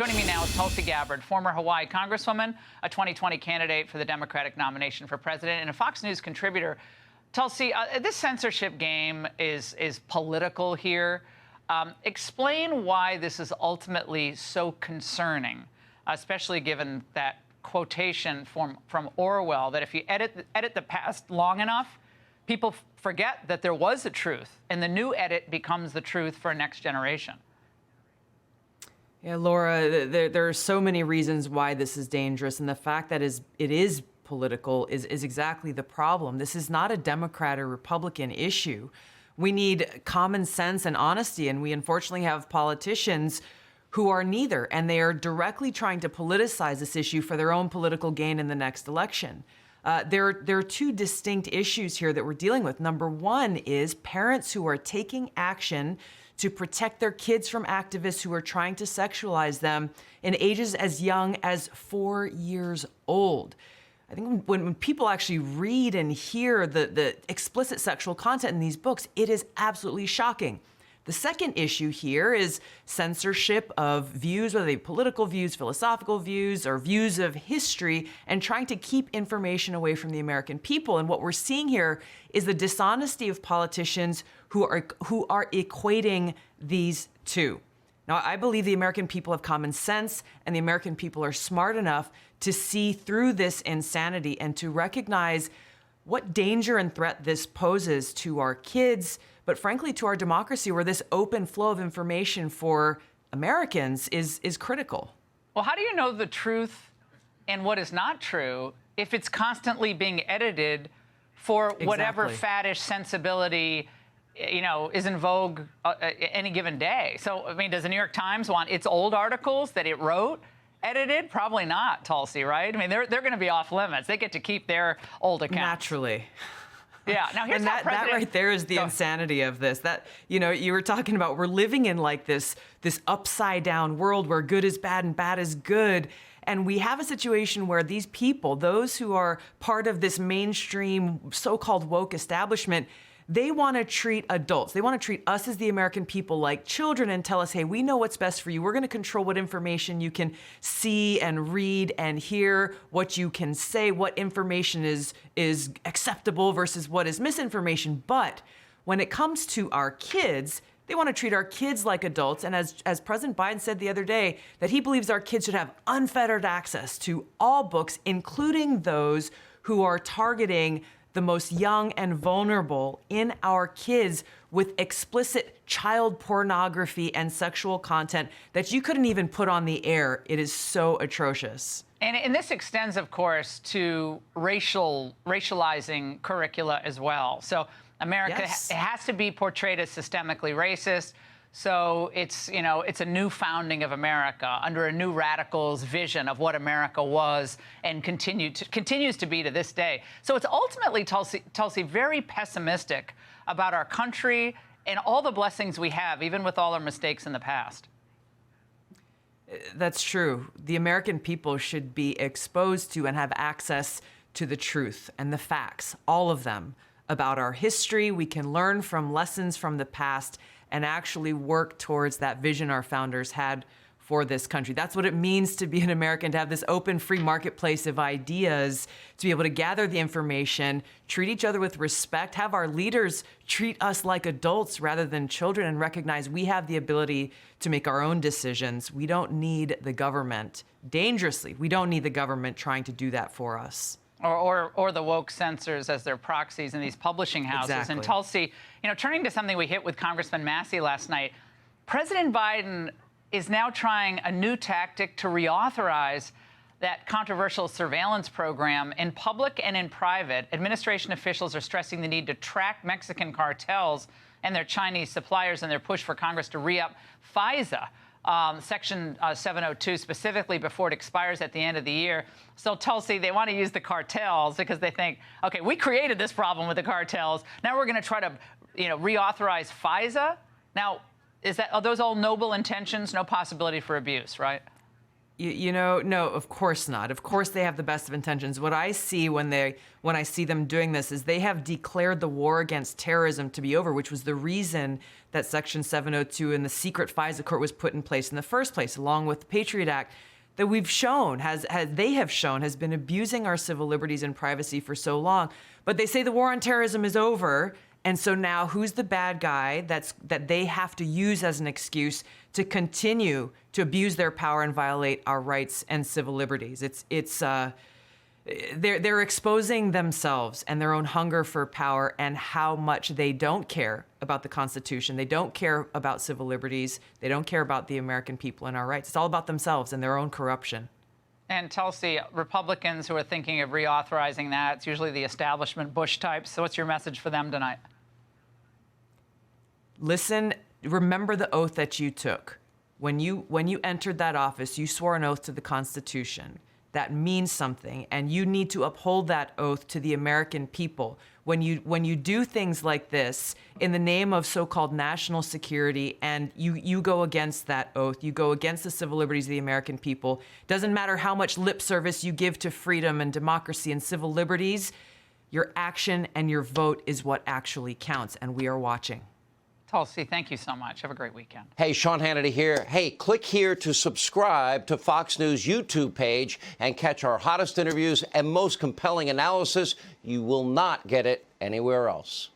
Joining me now is Tulsi Gabbard, former Hawaii Congresswoman, a 2020 candidate for the Democratic nomination for president, and a Fox News contributor. Tulsi, this censorship game is political here. Explain why this is ultimately so concerning, especially given that quotation from Orwell, that if you edit the past long enough, people forget that there was a truth, and the new edit becomes the truth for a next generation. Yeah, Laura, there are so many reasons why this is dangerous, and the fact that it is political is exactly the problem. This is not a Democrat or Republican issue. We need common sense and honesty, and we unfortunately have politicians who are neither, and they are directly trying to politicize this issue for their own political gain in the next election. There are two distinct issues here that we're dealing with. Number one is parents who are taking action to protect their kids from activists who are trying to sexualize them in ages as young as 4 years old. I think when people actually read and hear the explicit sexual content in these books, it is absolutely shocking. The second issue here is censorship of views, whether they be political views, philosophical views, or views of history, and trying to keep information away from the American people. And what we're seeing here is the dishonesty of politicians who are equating these two. Now, I believe the American people have common sense, and the American people are smart enough to see through this insanity and to recognize what danger and threat this poses to our kids, but frankly to our democracy, where this open flow of information for Americans is critical. Well, how do you know the truth and what is not true if it's constantly being edited for whatever faddish sensibility, you know, is in vogue any given day? So, I mean, does the New York Times want its old articles that it wrote edited? Probably not, Tulsi, right? I mean, they're going to be off limits. They get to keep their old accounts. Naturally. Yeah. Now, here's and that right there is the insanity of this. That, you know, you were talking about, we're living in like this upside down world where good is bad and bad is good. And we have a situation where these people, those who are part of this mainstream so-called woke establishment, they want to treat adults, they want to treat us as the American people like children and tell us, hey, we know what's best for you. We're going to control what information you can see and read and hear, what you can say, what information is acceptable versus what is misinformation. But when it comes to our kids, they want to treat our kids like adults. And as President Biden said the other day, that he believes our kids should have unfettered access to all books, including those who are targeting the most young and vulnerable in our kids with explicit child pornography and sexual content that you couldn't even put on the air. It is so atrocious. And this extends, of course, to racializing curricula as well. So America has to be portrayed as systemically racist. So it's, you know, it's a new founding of America under a new radical's vision of what America was and continues to be to this day. So it's ultimately, Tulsi, very pessimistic about our country and all the blessings we have, even with all our mistakes in the past. That's true. The American people should be exposed to and have access to the truth and the facts, all of them, about our history. We can learn from lessons from the past and actually work towards that vision our founders had for this country. That's what it means to be an American, to have this open, free marketplace of ideas, to be able to gather the information, treat each other with respect, have our leaders treat us like adults rather than children, and recognize we have the ability to make our own decisions. We don't need the government, dangerously, we don't need the government trying to do that for us. Or the woke censors as their proxies in these publishing houses. Exactly. And Tulsi, you know, turning to something we hit with Congressman Massey last night, President Biden is now trying a new tactic to reauthorize that controversial surveillance program in public and in private. Administration officials are stressing the need to track Mexican cartels and their Chinese suppliers in their push for Congress to re-up FISA. Section 702 specifically before it expires at the end of the year. So Tulsi, they want to use the cartels because they think, okay, we created this problem with the cartels. Now we're going to try to, you know, reauthorize FISA. Now, are those all noble intentions? No possibility for abuse, right? No, of course not. Of course they have the best of intentions. What I see when I see them doing this is they have declared the war against terrorism to be over, which was the reason that Section 702 and the secret FISA court was put in place in the first place, along with the Patriot Act, that we've shown has been abusing our civil liberties and privacy for so long. But they say the war on terrorism is over. And so now who's the bad guy that they have to use as an excuse to continue to abuse their power and violate our rights and civil liberties? They're exposing themselves and their own hunger for power and how much they don't care about the Constitution. They don't care about civil liberties. They don't care about the American people and our rights. It's all about themselves and their own corruption. And Tulsi, Republicans who are thinking of reauthorizing that, it's usually the establishment Bush types. So what's your message for them tonight? Listen, remember the oath that you took. When you entered that office, you swore an oath to the Constitution. That means something, and you need to uphold that oath to the American people. When you do things like this in the name of so-called national security, and you go against that oath, you go against the civil liberties of the American people, doesn't matter how much lip service you give to freedom and democracy and civil liberties, your action and your vote is what actually counts, and we are watching. Tulsi, thank you so much. Have a great weekend. Hey, Sean Hannity here. Hey, click here to subscribe to Fox News YouTube page and catch our hottest interviews and most compelling analysis. You will not get it anywhere else.